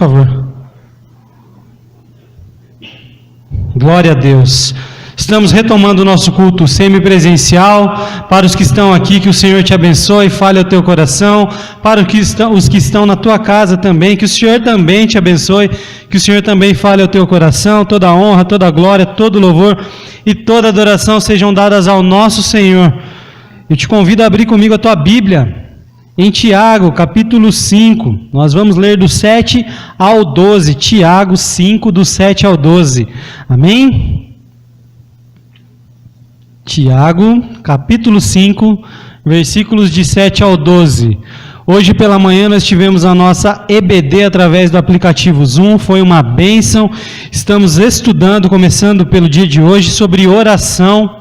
Por favor. Glória a Deus. Estamos retomando o nosso culto semipresencial. Para os que estão aqui, que o Senhor te abençoe, fale ao teu coração. Para os que estão na tua casa também, que o Senhor também te abençoe, que o Senhor também fale ao teu coração. Toda a honra, toda a glória, todo o louvor e toda a adoração sejam dadas ao nosso Senhor. Eu te convido a abrir comigo a tua Bíblia. Em Tiago, capítulo 5, nós vamos ler do 7 ao 12, Tiago 5, do 7 ao 12, amém? Tiago, capítulo 5, versículos de 7 ao 12. Hoje pela manhã nós tivemos a nossa EBD através do aplicativo Zoom, foi uma bênção. Estamos estudando, começando pelo dia de hoje, sobre oração.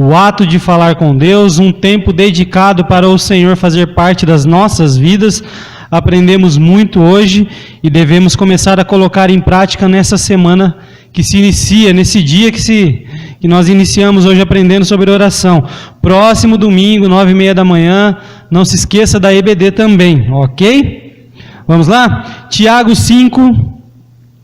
O ato de falar com Deus, um tempo dedicado para o Senhor fazer parte das nossas vidas. Aprendemos muito hoje e devemos começar a colocar em prática nessa semana que se inicia, nesse dia que nós iniciamos hoje aprendendo sobre oração. Próximo domingo, 9h30 da manhã, não se esqueça da EBD também, ok? Vamos lá? Tiago 5,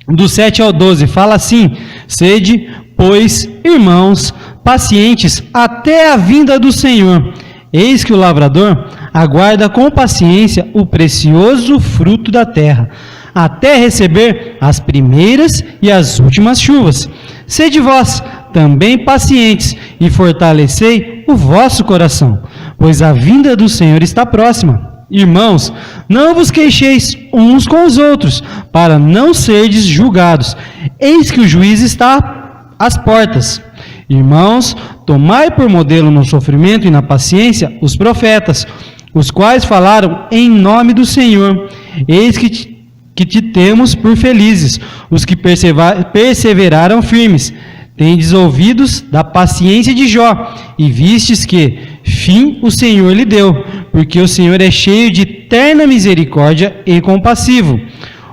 do 7 ao 12, fala assim: sede, pois, irmãos, pacientes até a vinda do Senhor. Eis que o lavrador aguarda com paciência o precioso fruto da terra, até receber as primeiras e as últimas chuvas. Sede vós também pacientes e fortalecei o vosso coração, pois a vinda do Senhor está próxima. Irmãos, não vos queixeis uns com os outros, para não serdes julgados. Eis que o juiz está às portas. Irmãos, tomai por modelo no sofrimento e na paciência os profetas, os quais falaram em nome do Senhor. Eis que te temos por felizes, os que perseveraram firmes. Tendes ouvidos da paciência de Jó, e vistes que fim o Senhor lhe deu, porque o Senhor é cheio de terna misericórdia e compassivo.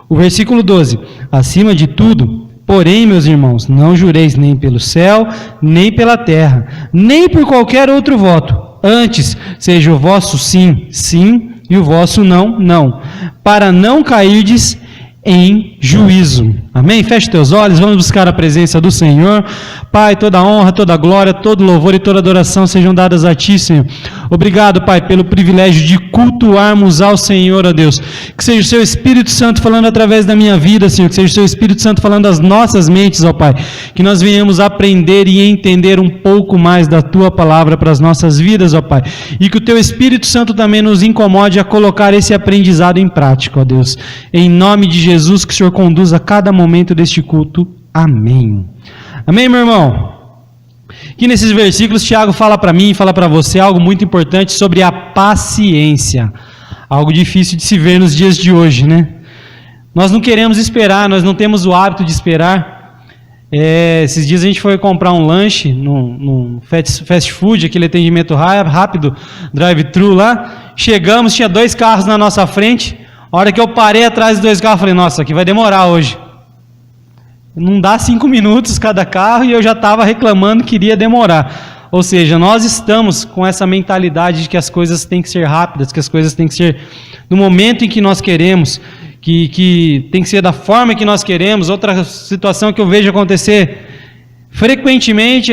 O versículo 12, acima de tudo, porém, meus irmãos, não jureis nem pelo céu, nem pela terra, nem por qualquer outro voto. Antes, seja o vosso sim, sim, e o vosso não, não, para não cairdes em juízo. Amém? Feche teus olhos, vamos buscar a presença do Senhor. Pai, toda a honra, toda a glória, todo louvor e toda adoração sejam dadas a Ti, Senhor. Obrigado, Pai, pelo privilégio de cultuarmos ao Senhor, ó Deus. Que seja o Seu Espírito Santo falando através da minha vida, Senhor. Que seja o Seu Espírito Santo falando às nossas mentes, ó Pai. Que nós venhamos aprender e entender um pouco mais da Tua palavra para as nossas vidas, ó Pai. E que o Teu Espírito Santo também nos incomode a colocar esse aprendizado em prática, ó Deus. Em nome de Jesus, que o Senhor conduza cada momento deste culto. Amém. Amém, meu irmão? Aqui nesses versículos, Tiago fala para mim, fala para você algo muito importante sobre a paciência. Algo difícil de se ver nos dias de hoje, né? Nós não queremos esperar, nós não temos o hábito de esperar. Esses dias a gente foi comprar um lanche num fast food, aquele atendimento rápido, drive-thru lá. Chegamos, tinha 2 carros na nossa frente. A hora que eu parei atrás dos 2 carros, falei, nossa, aqui vai demorar hoje. Não dá 5 minutos cada carro e eu já estava reclamando que iria demorar. Ou seja, nós estamos com essa mentalidade de que as coisas têm que ser rápidas, que as coisas têm que ser no momento em que nós queremos, que tem que ser da forma que nós queremos. Outra situação que eu vejo acontecer frequentemente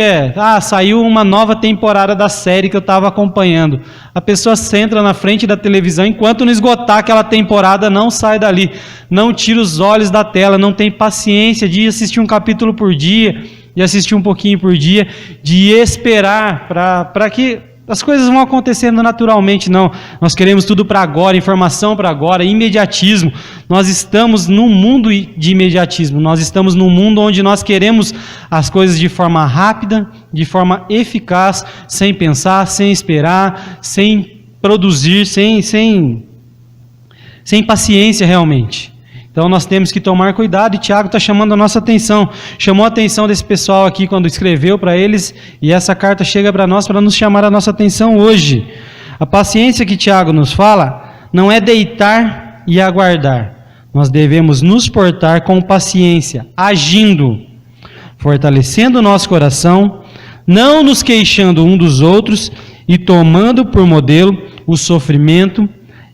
saiu uma nova temporada da série que eu estava acompanhando. A pessoa senta na frente da televisão, enquanto não esgotar aquela temporada, não sai dali, não tira os olhos da tela, não tem paciência de assistir um capítulo por dia, de assistir um pouquinho por dia, de esperar para que as coisas vão acontecendo naturalmente. Não, nós queremos tudo para agora, informação para agora, imediatismo. Nós estamos num mundo de imediatismo, nós estamos num mundo onde nós queremos as coisas de forma rápida, de forma eficaz, sem pensar, sem esperar, sem produzir, sem paciência realmente. Então nós temos que tomar cuidado, e Tiago está chamando a nossa atenção, chamou a atenção desse pessoal aqui quando escreveu para eles, e essa carta chega para nós para nos chamar a nossa atenção hoje. A paciência que Tiago nos fala não é deitar e aguardar, nós devemos nos portar com paciência, agindo, fortalecendo o nosso coração, não nos queixando um dos outros e tomando por modelo o sofrimento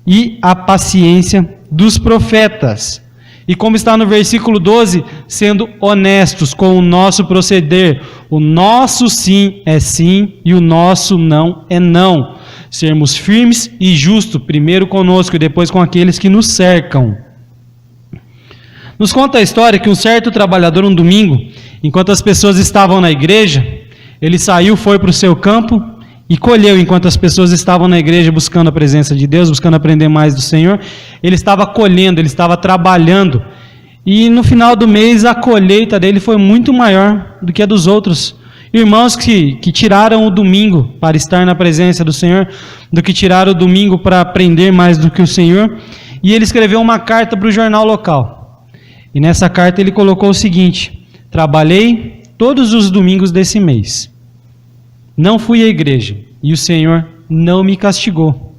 e a paciência dos profetas. E como está no versículo 12, sendo honestos com o nosso proceder. O nosso sim é sim e o nosso não é não. Sermos firmes e justos, primeiro conosco e depois com aqueles que nos cercam. Nos conta a história que um certo trabalhador, um domingo, enquanto as pessoas estavam na igreja, ele saiu, foi para o seu campo e colheu enquanto as pessoas estavam na igreja buscando a presença de Deus, buscando aprender mais do Senhor. Ele estava colhendo, ele estava trabalhando. E no final do mês a colheita dele foi muito maior do que a dos outros irmãos que tiraram o domingo para estar na presença do Senhor, do que tiraram o domingo para aprender mais do que o Senhor. E ele escreveu uma carta para o jornal local. E nessa carta ele colocou o seguinte: trabalhei todos os domingos desse mês. Não fui à igreja e o Senhor não me castigou.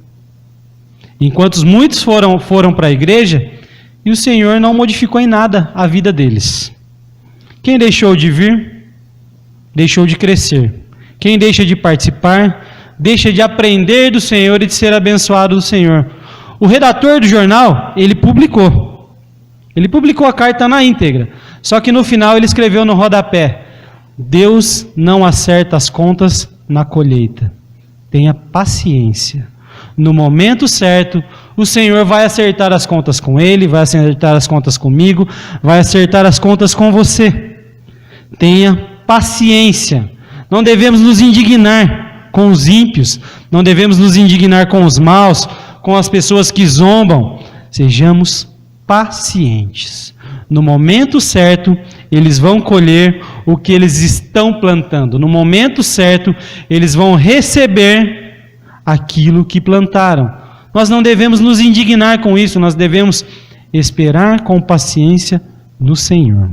Enquanto muitos foram para a igreja e o Senhor não modificou em nada a vida deles. Quem deixou de vir, deixou de crescer. Quem deixa de participar, deixa de aprender do Senhor e de ser abençoado do Senhor. O redator do jornal, ele publicou a carta na íntegra. Só que no final ele escreveu no rodapé: Deus não acerta as contas na colheita. Tenha paciência. No momento certo, o Senhor vai acertar as contas com ele, vai acertar as contas comigo, vai acertar as contas com você. Tenha paciência. Não devemos nos indignar com os ímpios, não devemos nos indignar com os maus, com as pessoas que zombam. Sejamos pacientes. No momento certo, eles vão colher o que eles estão plantando. No momento certo, eles vão receber aquilo que plantaram. Nós não devemos nos indignar com isso, nós devemos esperar com paciência no Senhor.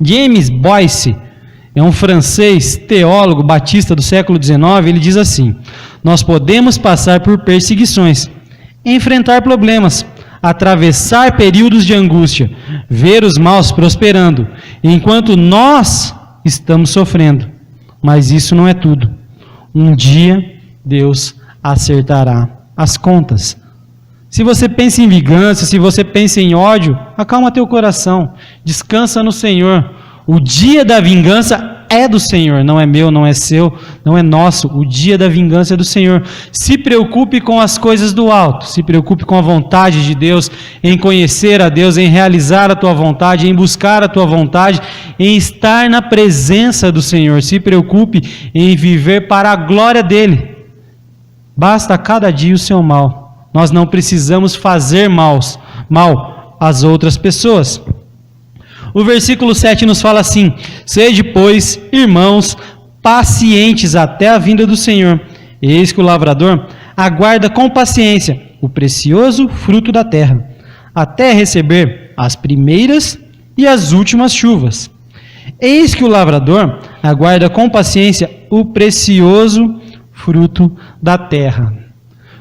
James Boyce é um francês teólogo batista do século XIX. Ele diz assim: nós podemos passar por perseguições, enfrentar problemas, atravessar períodos de angústia, ver os maus prosperando, enquanto nós estamos sofrendo. Mas isso não é tudo. Um dia Deus acertará as contas. Se você pensa em vingança, se você pensa em ódio, acalma teu coração, descansa no Senhor. O dia da vingança é do Senhor, não é meu, não é seu, não é nosso. O dia da vingança é do Senhor. Se preocupe com as coisas do alto, se preocupe com a vontade de Deus, em conhecer a Deus, em realizar a tua vontade, em buscar a tua vontade, em estar na presença do Senhor. Se preocupe em viver para a glória dEle. Basta a cada dia o seu mal. Nós não precisamos fazer mal às outras pessoas. O versículo 7 nos fala assim: sede, pois, irmãos, pacientes até a vinda do Senhor. Eis que o lavrador aguarda com paciência o precioso fruto da terra, até receber as primeiras e as últimas chuvas. Eis que o lavrador aguarda com paciência o precioso fruto da terra.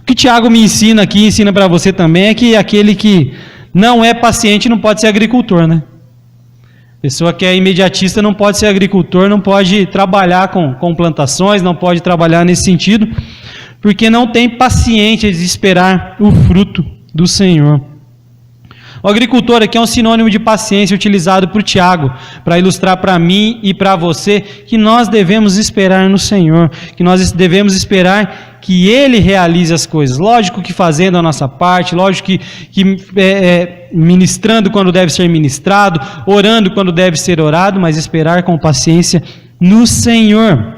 O que Tiago me ensina aqui, ensina para você também, é que aquele que não é paciente não pode ser agricultor, né? Pessoa que é imediatista não pode ser agricultor, não pode trabalhar com plantações, não pode trabalhar nesse sentido, porque não tem paciência de esperar o fruto do Senhor. O agricultor aqui é um sinônimo de paciência utilizado por Tiago, para ilustrar para mim e para você que nós devemos esperar no Senhor, que nós devemos esperar que Ele realize as coisas. Lógico que fazendo a nossa parte, lógico que ministrando quando deve ser ministrado, orando quando deve ser orado, mas esperar com paciência no Senhor.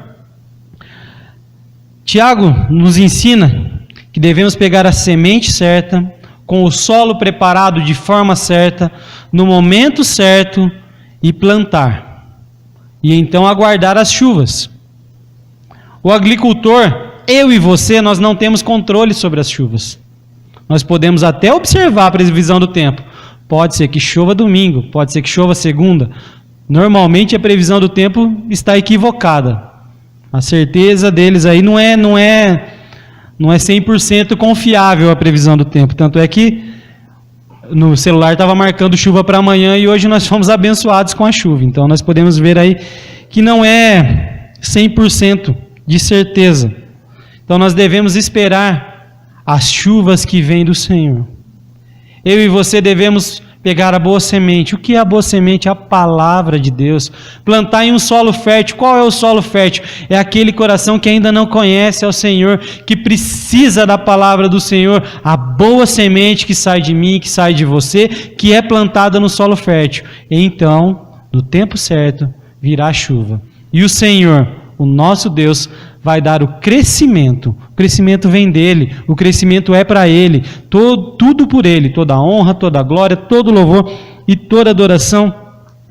Tiago nos ensina que devemos pegar a semente certa, com o solo preparado de forma certa, no momento certo, e plantar. E então aguardar as chuvas. O agricultor, eu e você, nós não temos controle sobre as chuvas. Nós podemos até observar a previsão do tempo. Pode ser que chova domingo, pode ser que chova segunda. Normalmente a previsão do tempo está equivocada. A certeza deles aí não é 100% confiável a previsão do tempo. Tanto é que no celular estava marcando chuva para amanhã e hoje nós fomos abençoados com a chuva. Então nós podemos ver aí que não é 100% de certeza. Então nós devemos esperar as chuvas que vêm do Senhor. Eu e você devemos Pegar a boa semente. O que é a boa semente? A palavra de Deus. Plantar em um solo fértil. Qual é o solo fértil? É aquele coração que ainda não conhece ao Senhor, que precisa da palavra do Senhor. A boa semente que sai de mim, que sai de você, que é plantada no solo fértil. Então, no tempo certo, virá a chuva. E o Senhor, o nosso Deus, vai dar o crescimento. O crescimento vem dele, o crescimento é para ele, tudo por ele, toda a honra, toda a glória, todo o louvor e toda adoração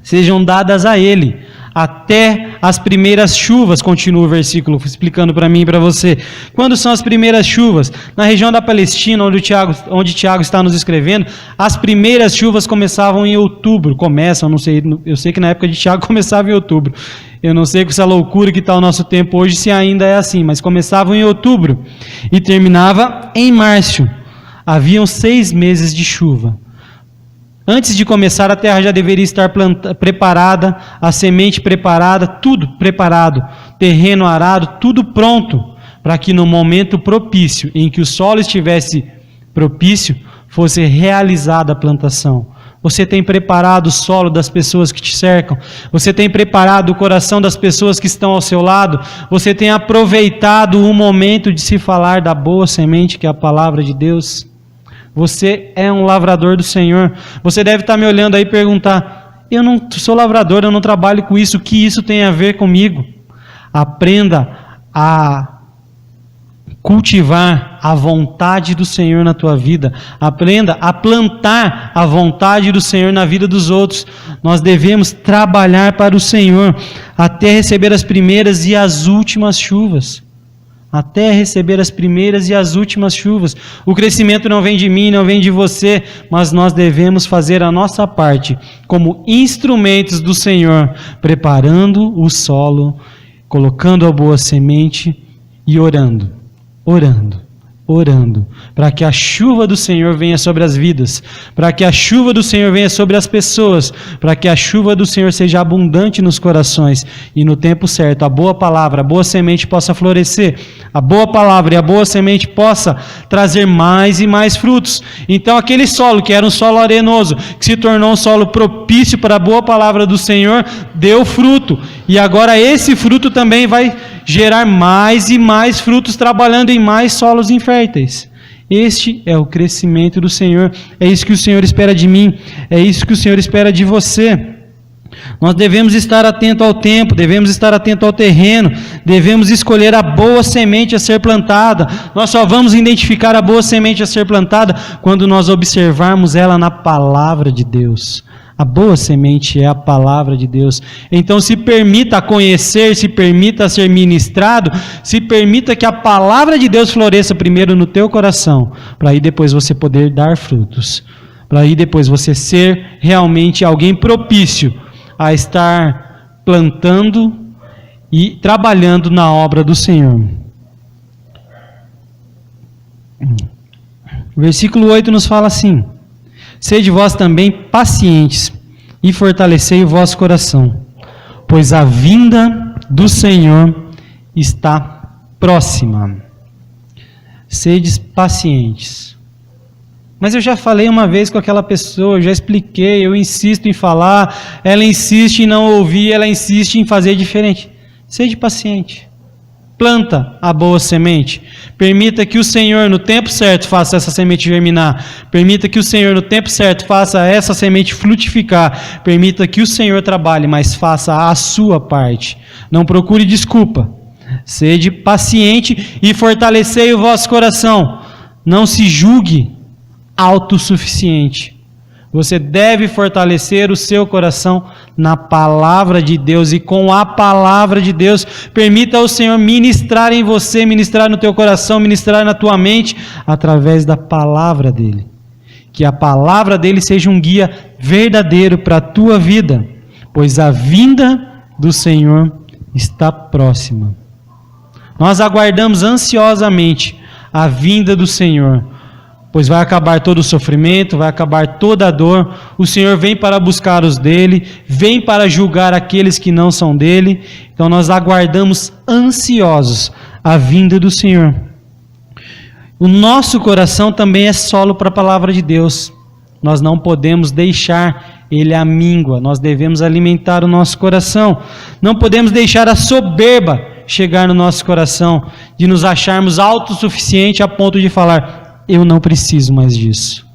sejam dadas a ele. Até as primeiras chuvas, continua o versículo explicando para mim e para você. Quando são as primeiras chuvas? Na região da Palestina, onde Tiago está nos escrevendo, as primeiras chuvas começavam em outubro. Eu sei que na época de Tiago começava em outubro. Eu não sei com essa loucura que está o nosso tempo hoje, se ainda é assim, mas começavam em outubro e terminava em março. Haviam 6 meses de chuva. Antes de começar, a terra já deveria estar preparada, a semente preparada, tudo preparado, terreno arado, tudo pronto, para que no momento propício, em que o solo estivesse propício, fosse realizada a plantação. Você tem preparado o solo das pessoas que te cercam? Você tem preparado o coração das pessoas que estão ao seu lado? Você tem aproveitado o momento de se falar da boa semente, que é a palavra de Deus? Você é um lavrador do Senhor. Você deve estar me olhando aí e perguntar: eu não sou lavrador, eu não trabalho com isso, o que isso tem a ver comigo? Aprenda a cultivar a vontade do Senhor na tua vida. Aprenda a plantar a vontade do Senhor na vida dos outros. Nós devemos trabalhar para o Senhor até receber as primeiras e as últimas chuvas. Até receber as primeiras e as últimas chuvas. O crescimento não vem de mim, não vem de você, mas nós devemos fazer a nossa parte como instrumentos do Senhor, preparando o solo, colocando a boa semente e orando, para que a chuva do Senhor venha sobre as vidas, para que a chuva do Senhor venha sobre as pessoas, para que a chuva do Senhor seja abundante nos corações e no tempo certo a boa palavra, a boa semente possa florescer, a boa palavra e a boa semente possa trazer mais e mais frutos. Então aquele solo que era um solo arenoso, que se tornou um solo propício para a boa palavra do Senhor, deu fruto, e agora esse fruto também vai gerar mais e mais frutos, trabalhando em mais solos inférteis. Este é o crescimento do Senhor. É isso que o Senhor espera de mim. É isso que o Senhor espera de você. Nós devemos estar atento ao tempo, devemos estar atento ao terreno, devemos escolher a boa semente a ser plantada. Nós só vamos identificar a boa semente a ser plantada quando nós observarmos ela na palavra de Deus. A boa semente é a palavra de Deus. Então se permita conhecer, se permita ser ministrado, se permita que a palavra de Deus floresça primeiro no teu coração, para aí depois você poder dar frutos, para aí depois você ser realmente alguém propício a estar plantando e trabalhando na obra do Senhor. O versículo 8 nos fala assim: sede vós também pacientes e fortalecei o vosso coração, pois a vinda do Senhor está próxima. Sedes pacientes. Mas eu já falei uma vez com aquela pessoa, eu já expliquei, eu insisto em falar, ela insiste em não ouvir, ela insiste em fazer diferente. Sede paciente. Planta a boa semente. Permita que o Senhor no tempo certo faça essa semente germinar. Permita que o Senhor no tempo certo faça essa semente frutificar. Permita que o Senhor trabalhe, mas faça a sua parte. Não procure desculpa. Sede paciente e fortalecei o vosso coração. Não se julgue autossuficiente. Você deve fortalecer o seu coração na palavra de Deus e com a palavra de Deus. Permita ao Senhor ministrar em você, ministrar no teu coração, ministrar na tua mente, através da palavra dEle. Que a palavra dEle seja um guia verdadeiro para a tua vida, pois a vinda do Senhor está próxima. Nós aguardamos ansiosamente a vinda do Senhor, pois vai acabar todo o sofrimento, vai acabar toda a dor. O Senhor vem para buscar os dele, vem para julgar aqueles que não são dele. Então nós aguardamos ansiosos a vinda do Senhor. O nosso coração também é solo para a palavra de Deus. nós não podemos deixar ele à míngua, nós devemos alimentar o nosso coração. Não podemos deixar a soberba chegar no nosso coração, de nos acharmos autossuficientes a ponto de falar, eu não preciso mais disso.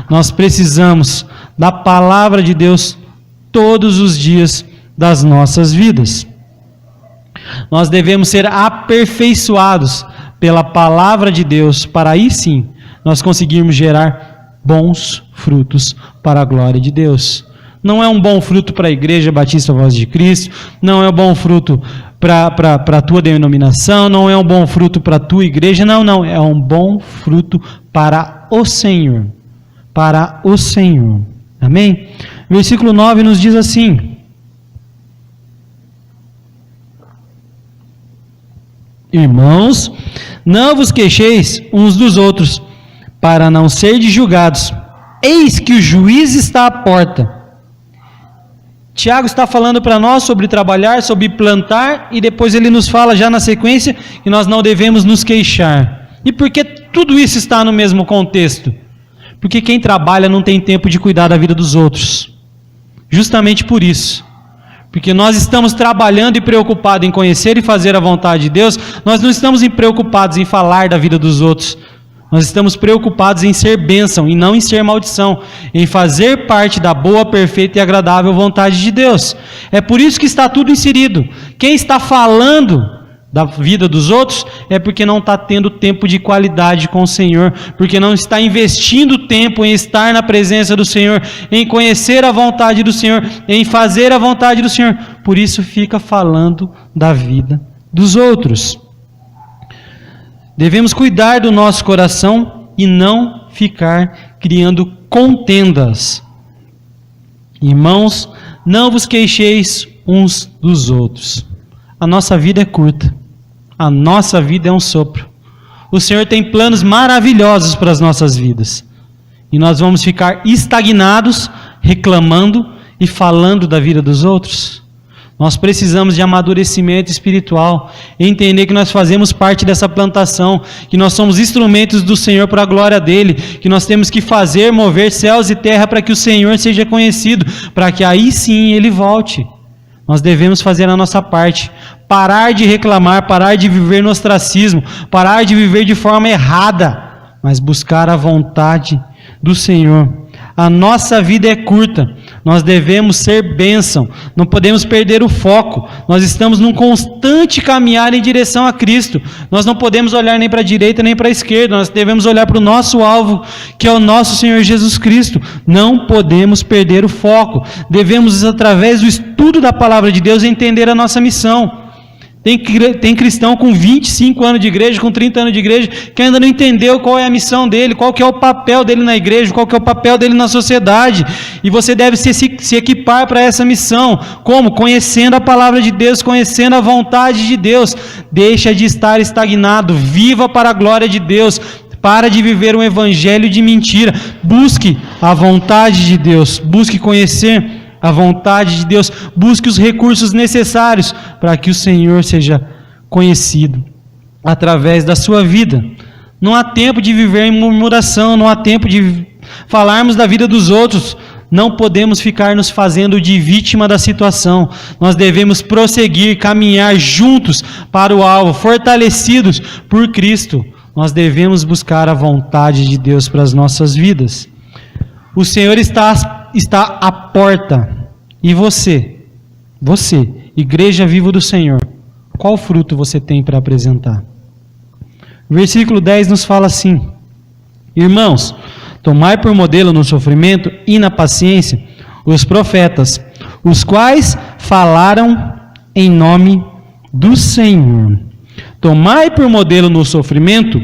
Nós precisamos da palavra de Deus todos os dias das nossas vidas. Nós devemos ser aperfeiçoados pela palavra de Deus, para aí sim nós conseguirmos gerar bons frutos para a glória de Deus. Não é um bom fruto para a Igreja Batista Voz de Cristo, não é um bom fruto para a tua denominação, não é um bom fruto para a tua igreja, não, é um bom fruto para o Senhor, para o Senhor, amém? Versículo 9 nos diz assim: irmãos, não vos queixeis uns dos outros, para não serdes julgados, eis que o juiz está à porta. Tiago está falando para nós sobre trabalhar, sobre plantar, e depois ele nos fala já na sequência que nós não devemos nos queixar. E por que tudo isso está no mesmo contexto? Porque quem trabalha não tem tempo de cuidar da vida dos outros. Justamente por isso. Porque nós estamos trabalhando e preocupados em conhecer e fazer a vontade de Deus, nós não estamos preocupados em falar da vida dos outros. Nós estamos preocupados em ser bênção e não em ser maldição, em fazer parte da boa, perfeita e agradável vontade de Deus. É por isso que está tudo inserido. Quem está falando da vida dos outros é porque não está tendo tempo de qualidade com o Senhor, porque não está investindo tempo em estar na presença do Senhor, em conhecer a vontade do Senhor, em fazer a vontade do Senhor. Por isso fica falando da vida dos outros. Devemos cuidar do nosso coração e não ficar criando contendas. Irmãos, não vos queixeis uns dos outros. A nossa vida é curta. A nossa vida é um sopro. O Senhor tem planos maravilhosos para as nossas vidas. E nós vamos ficar estagnados, reclamando e falando da vida dos outros. Nós precisamos de amadurecimento espiritual, entender que nós fazemos parte dessa plantação, que nós somos instrumentos do Senhor para a glória dEle, que nós temos que fazer, mover céus e terra para que o Senhor seja conhecido, para que aí sim Ele volte. Nós devemos fazer a nossa parte, parar de reclamar, parar de viver no ostracismo, parar de viver de forma errada, mas buscar a vontade do Senhor. A nossa vida é curta, nós devemos ser bênção, não podemos perder o foco, nós estamos num constante caminhar em direção a Cristo, nós não podemos olhar nem para a direita nem para a esquerda, nós devemos olhar para o nosso alvo, que é o nosso Senhor Jesus Cristo. Não podemos perder o foco, devemos, através do estudo da palavra de Deus, entender a nossa missão. Tem cristão com 25 anos de igreja, com 30 anos de igreja, que ainda não entendeu qual é a missão dele, qual que é o papel dele na igreja, qual que é o papel dele na sociedade. E você deve se equipar para essa missão. Como? Conhecendo a palavra de Deus, conhecendo a vontade de Deus. Deixa de estar estagnado, viva para a glória de Deus. Para de viver um evangelho de mentira. Busque a vontade de Deus, busque conhecer a vontade de Deus, busque os recursos necessários para que o Senhor seja conhecido através da sua vida. Não há tempo de viver em murmuração, não há tempo de falarmos da vida dos outros. Não podemos ficar nos fazendo de vítima da situação. Nós devemos prosseguir, caminhar juntos para o alvo, fortalecidos por Cristo. Nós devemos buscar a vontade de Deus para as nossas vidas. O Senhor está à porta. E você, Igreja Viva do Senhor, qual fruto você tem para apresentar? Versículo 10 nos fala assim: irmãos, tomai por modelo no sofrimento e na paciência os profetas, os quais falaram em nome do Senhor. Tomai por modelo no sofrimento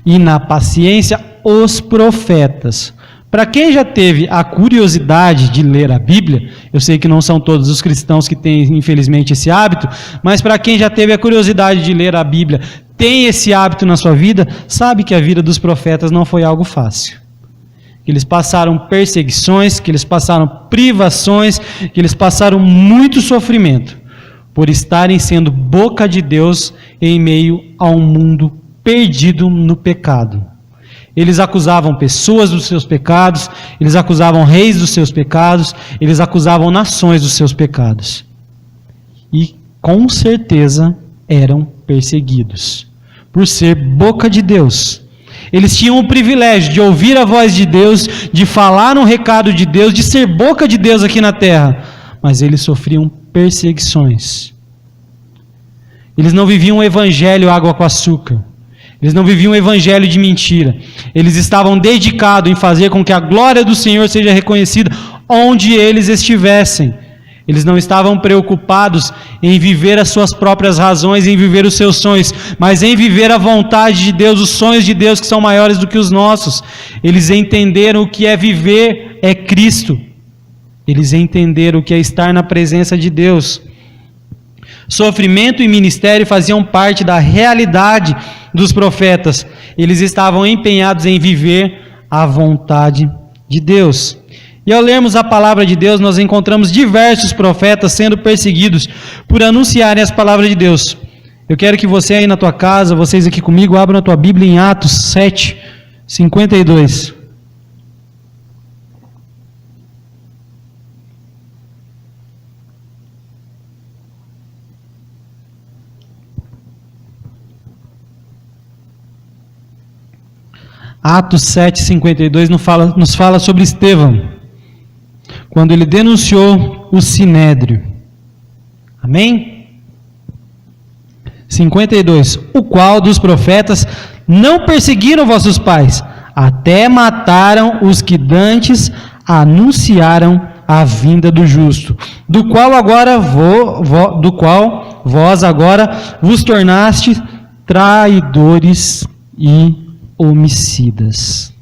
e na paciência os profetas. Para quem já teve a curiosidade de ler a Bíblia, eu sei que não são todos os cristãos que têm, infelizmente, esse hábito, mas para quem já teve a curiosidade de ler a Bíblia, tem esse hábito na sua vida, sabe que a vida dos profetas não foi algo fácil. Que eles passaram perseguições, que eles passaram privações, que eles passaram muito sofrimento, por estarem sendo boca de Deus em meio a um mundo perdido no pecado. Eles acusavam pessoas dos seus pecados, eles acusavam reis dos seus pecados, eles acusavam nações dos seus pecados. E com certeza eram perseguidos por ser boca de Deus. Eles tinham o privilégio de ouvir a voz de Deus, de falar no recado de Deus, de ser boca de Deus aqui na terra, mas eles sofriam perseguições. Eles não viviam um evangelho água com açúcar. Eles não viviam um evangelho de mentira. Eles estavam dedicados em fazer com que a glória do Senhor seja reconhecida onde eles estivessem. Eles não estavam preocupados em viver as suas próprias razões, em viver os seus sonhos, mas em viver a vontade de Deus, os sonhos de Deus que são maiores do que os nossos. Eles entenderam o que é viver é Cristo. Eles entenderam o que é estar na presença de Deus. Sofrimento e ministério faziam parte da realidade dos profetas. Eles estavam empenhados em viver a vontade de Deus. E ao lermos a palavra de Deus, nós encontramos diversos profetas sendo perseguidos por anunciarem as palavras de Deus. Eu quero que você aí na tua casa, vocês aqui comigo, abram a tua Bíblia em Atos 7, 52. Atos 7, 52 nos fala sobre Estevão, quando ele denunciou o Sinédrio. Amém? 52. O qual dos profetas não perseguiram vossos pais, até mataram os que dantes anunciaram a vinda do justo, do qual vós agora vos tornastes traidores e homicidas.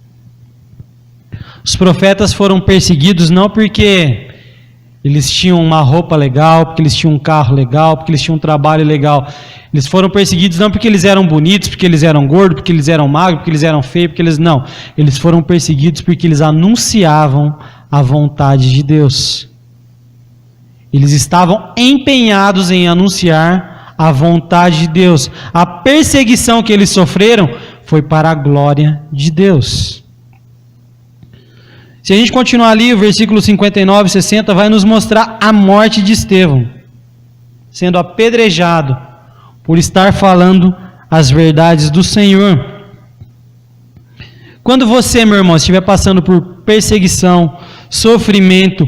Os profetas foram perseguidos não porque eles tinham uma roupa legal, porque eles tinham um carro legal, porque eles tinham um trabalho legal. Eles foram perseguidos não porque eles eram bonitos, porque eles eram gordos, porque eles eram magros, porque eles eram feios, porque eles não. Eles foram perseguidos porque eles anunciavam a vontade de Deus. Eles estavam empenhados em anunciar a vontade de Deus. A perseguição que eles sofreram foi para a glória de Deus. Se a gente continuar ali, o versículo 59 e 60 vai nos mostrar a morte de Estevão, sendo apedrejado por estar falando as verdades do Senhor. Quando você, meu irmão, estiver passando por perseguição, sofrimento,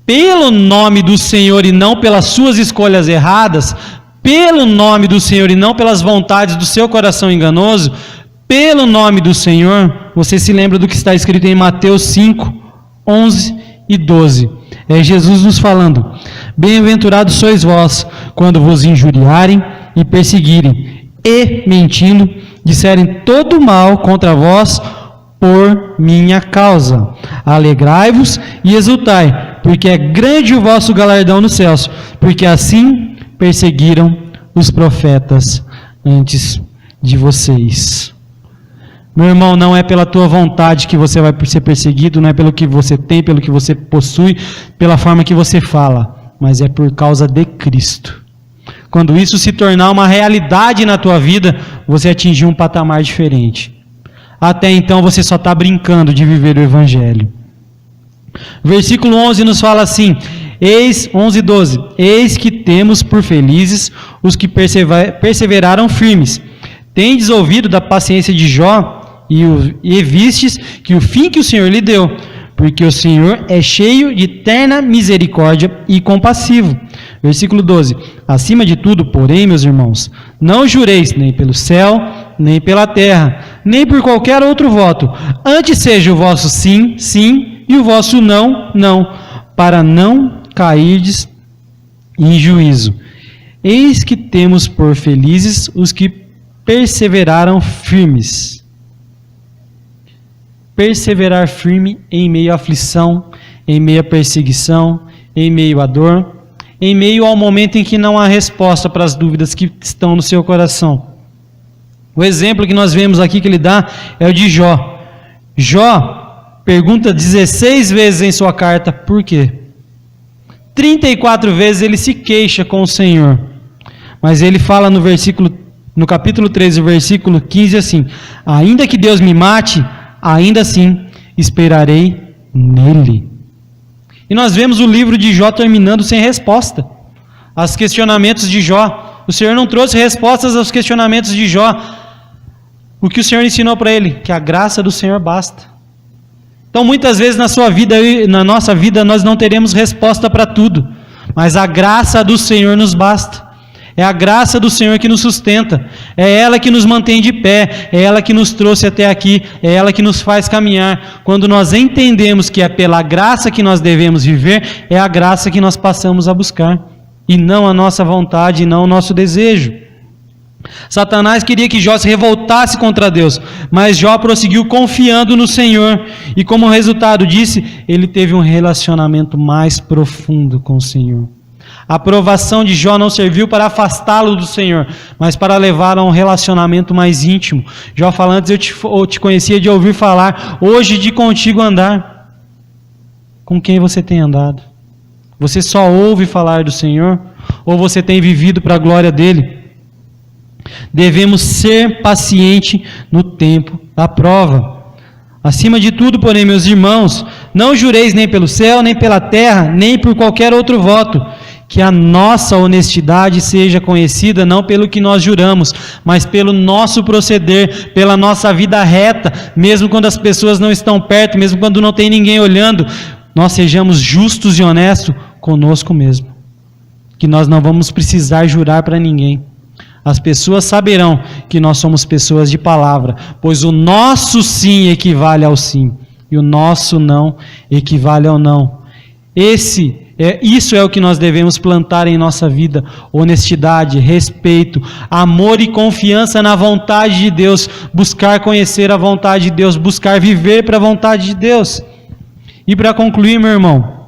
pelo nome do Senhor e não pelas suas escolhas erradas, pelo nome do Senhor e não pelas vontades do seu coração enganoso, pelo nome do Senhor, você se lembra do que está escrito em Mateus 5, 11 e 12. É Jesus nos falando: bem-aventurados sois vós, quando vos injuriarem e perseguirem, e mentindo, disserem todo mal contra vós por minha causa. Alegrai-vos e exultai, porque é grande o vosso galardão nos céus, porque assim perseguiram os profetas antes de vocês. Meu irmão, não é pela tua vontade que você vai ser perseguido, não é pelo que você tem, pelo que você possui, pela forma que você fala, mas é por causa de Cristo. Quando isso se tornar uma realidade na tua vida, você atingir um patamar diferente. Até então você só está brincando de viver o Evangelho. Versículo 11 nos fala assim, 11 e 12, eis que temos por felizes os que perseveraram firmes. Tendes ouvido da paciência de Jó, e vistes que o fim que o Senhor lhe deu, porque o Senhor é cheio de terna misericórdia e compassivo. Versículo 12, acima de tudo, porém, meus irmãos, não jureis nem pelo céu, nem pela terra, nem por qualquer outro voto, antes seja o vosso sim, sim, e o vosso não, não, para não cairdes em juízo. Eis que temos por felizes os que perseveraram firmes. Perseverar firme em meio à aflição, em meio à perseguição, em meio à dor, em meio ao momento em que não há resposta para as dúvidas que estão no seu coração. O exemplo que nós vemos aqui que ele dá é o de Jó. Jó pergunta 16 vezes em sua carta, por quê? 34 vezes ele se queixa com o Senhor. Mas ele fala no versículo no capítulo 13, versículo 15, assim: ainda que Deus me mate, ainda assim esperarei nele. E nós vemos o livro de Jó terminando sem resposta aos questionamentos de Jó. O Senhor não trouxe respostas aos questionamentos de Jó. O que o Senhor ensinou para ele? Que a graça do Senhor basta. Então muitas vezes na sua vida e na nossa vida nós não teremos resposta para tudo, mas a graça do Senhor nos basta. É a graça do Senhor que nos sustenta, é ela que nos mantém de pé, é ela que nos trouxe até aqui, é ela que nos faz caminhar. Quando nós entendemos que é pela graça que nós devemos viver, é a graça que nós passamos a buscar, e não a nossa vontade, e não o nosso desejo. Satanás queria que Jó se revoltasse contra Deus, mas Jó prosseguiu confiando no Senhor, e como resultado disso, ele teve um relacionamento mais profundo com o Senhor. A aprovação de Jó não serviu para afastá-lo do Senhor, mas para levá-lo a um relacionamento mais íntimo. Jó fala: antes eu te conhecia de ouvir falar, hoje de contigo andar. Com quem você tem andado? Você só ouve falar do Senhor? Ou você tem vivido para a glória dele? Devemos ser pacientes no tempo da prova. Acima de tudo, porém, meus irmãos, não jureis nem pelo céu, nem pela terra, nem por qualquer outro voto, que a nossa honestidade seja conhecida não pelo que nós juramos, mas pelo nosso proceder, pela nossa vida reta, mesmo quando as pessoas não estão perto, mesmo quando não tem ninguém olhando, nós sejamos justos e honestos conosco mesmo, que nós não vamos precisar jurar para ninguém. As pessoas saberão que nós somos pessoas de palavra, pois o nosso sim equivale ao sim, e o nosso não equivale ao não. Isso é o que nós devemos plantar em nossa vida: honestidade, respeito, amor e confiança na vontade de Deus, buscar conhecer a vontade de Deus, buscar viver para a vontade de Deus. E para concluir, meu irmão,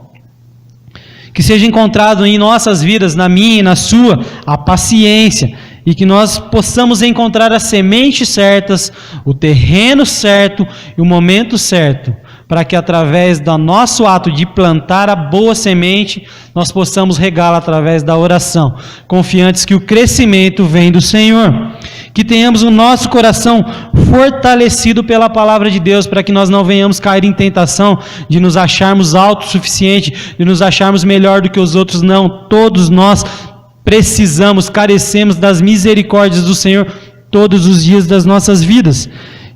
que seja encontrado em nossas vidas, na minha e na sua, a paciência, e que nós possamos encontrar as sementes certas, o terreno certo e o momento certo, para que através do nosso ato de plantar a boa semente, nós possamos regá-la através da oração, confiantes que o crescimento vem do Senhor. Que tenhamos o nosso coração fortalecido pela palavra de Deus, para que nós não venhamos cair em tentação de nos acharmos autossuficientes, de nos acharmos melhor do que os outros. Não, todos nós precisamos, carecemos das misericórdias do Senhor todos os dias das nossas vidas.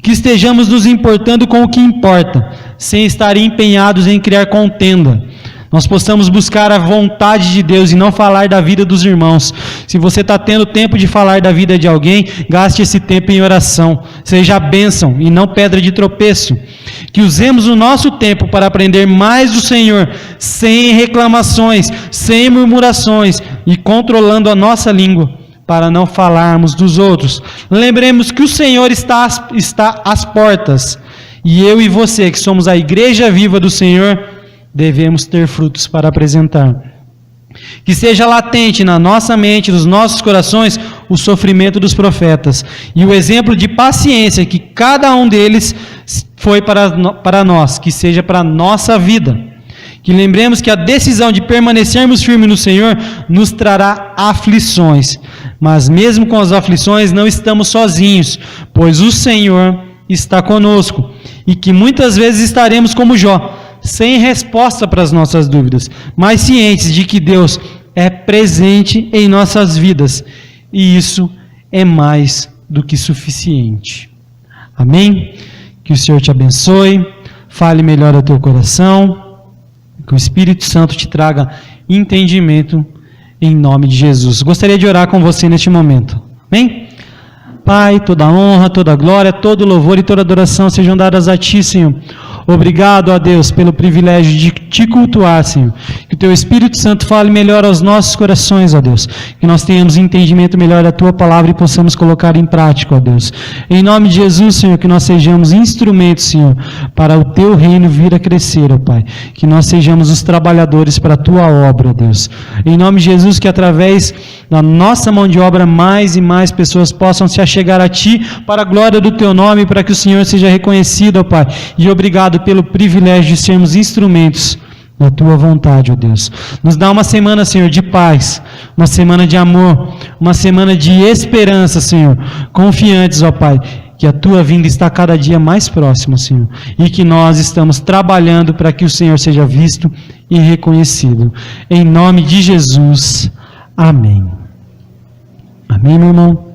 Que estejamos nos importando com o que importa, sem estar empenhados em criar contenda. Nós possamos buscar a vontade de Deus e não falar da vida dos irmãos. Se você está tendo tempo de falar da vida de alguém, gaste esse tempo em oração. Seja bênção e não pedra de tropeço. Que usemos o nosso tempo para aprender mais do Senhor, sem reclamações, sem murmurações e controlando a nossa língua, para não falarmos dos outros. Lembremos que o Senhor está às portas, e eu e você, que somos a igreja viva do Senhor, devemos ter frutos para apresentar. Que seja latente na nossa mente, nos nossos corações, o sofrimento dos profetas e o exemplo de paciência que cada um deles foi para nós, que seja para a nossa vida. Que lembremos que a decisão de permanecermos firmes no Senhor nos trará aflições, mas mesmo com as aflições não estamos sozinhos, pois o Senhor está conosco, e que muitas vezes estaremos como Jó, sem resposta para as nossas dúvidas, mas cientes de que Deus é presente em nossas vidas, e isso é mais do que suficiente. Amém? Que o Senhor te abençoe, fale melhor ao teu coração, que o Espírito Santo te traga entendimento em nome de Jesus. Gostaria de orar com você neste momento. Amém? Pai, toda honra, toda glória, todo louvor e toda adoração sejam dadas a Ti, Senhor. Obrigado, ó Deus, pelo privilégio de Te cultuar, Senhor. Que o Teu Espírito Santo fale melhor aos nossos corações, ó Deus. Que nós tenhamos entendimento melhor da Tua palavra e possamos colocar em prática, ó Deus. Em nome de Jesus, Senhor, que nós sejamos instrumentos, Senhor, para o Teu reino vir a crescer, ó Pai. Que nós sejamos os trabalhadores para a Tua obra, ó Deus. Em nome de Jesus, que através da nossa mão de obra, mais e mais pessoas possam se achegar a Ti, para a glória do Teu nome, para que o Senhor seja reconhecido, ó Pai. E obrigado pelo privilégio de sermos instrumentos da Tua vontade, ó Deus. Nos dá uma semana, Senhor, de paz, uma semana de amor, uma semana de esperança, Senhor, confiantes, ó Pai, que a Tua vinda está cada dia mais próxima, Senhor, e que nós estamos trabalhando para que o Senhor seja visto e reconhecido. Em nome de Jesus, amém. Amém, meu irmão?